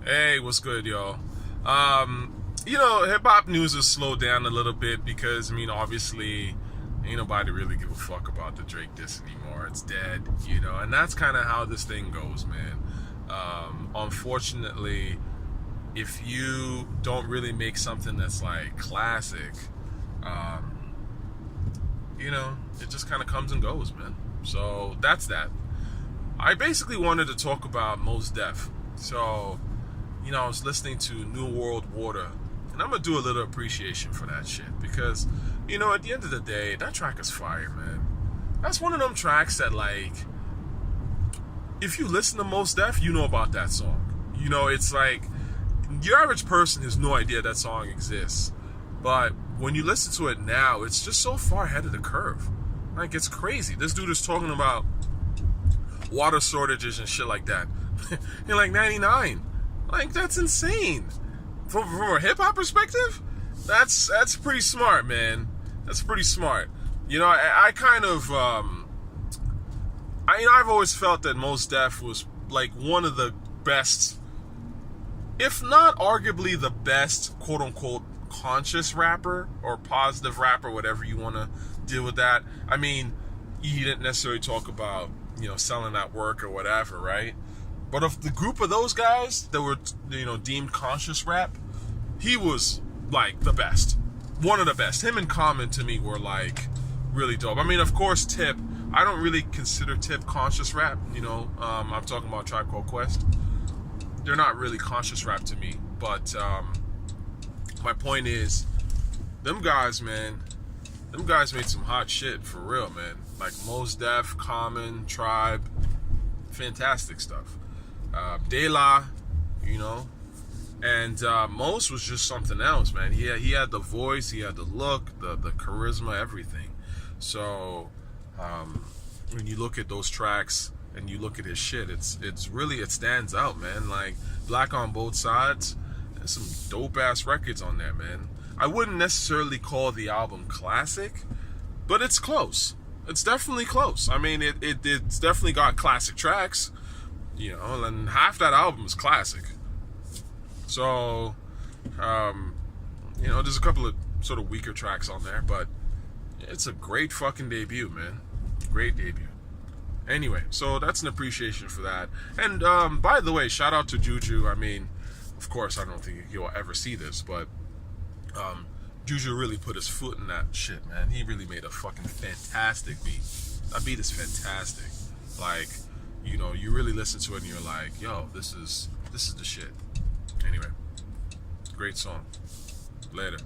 Hey, what's good, y'all? Hip hop news has slowed down a little bit because, obviously, ain't nobody really give a fuck about the Drake diss anymore. It's dead, and that's kind of how this thing goes, man. Unfortunately, if you don't really make something that's like classic, um, it just kind of comes and goes, man. So that's that. I basically wanted to talk about Mos Def. So, I was listening to New World Water, and I'm gonna do a little appreciation for that shit because, at the end of the day, that track is fire, man. That's one of them tracks that, like, if you listen to Mos Def, you know about that song. It's like your average person has no idea that song exists, but when you listen to it now, it's just so far ahead of the curve. Like, it's crazy. This dude is talking about water shortages and shit like that in like 99. Like, that's insane. From a hip hop perspective, that's pretty smart, man. That's pretty smart. I kind of I've always felt that Mos Def was like one of the best, if not arguably the best, quote unquote, conscious rapper or positive rapper, whatever you want to deal with that. He didn't necessarily talk about, selling that work or whatever, right? But of the group of those guys that were, deemed conscious rap, he was like the best. One of the best. Him and Common to me were like really dope. Of course, Tip. I don't really consider Tip conscious rap. I'm talking about Tribe Called Quest. They're not really conscious rap to me. But my point is, them guys, man, them guys made some hot shit for real, man. Like Mos Def, Common, Tribe, fantastic stuff. De La, and Mos was just something else, man. He had the voice, he had the look, the charisma, everything. So when you look at those tracks and you look at his shit, it's really, it stands out, man. Like Black on Both Sides, there's some dope ass records on there, man. I wouldn't necessarily call the album classic, but it's close. It's definitely close. It's definitely got classic tracks, and half that album is classic. So, there's a couple of sort of weaker tracks on there, but it's a great fucking debut, man. Great debut. Anyway, so that's an appreciation for that. And by the way, shout out to Juju. Of course, I don't think he'll ever see this, but Juju really put his foot in that shit, man. He really made a fucking fantastic beat. That beat is fantastic. Like, you really listen to it and you're like, yo, this is the shit. Anyway, great song. Later.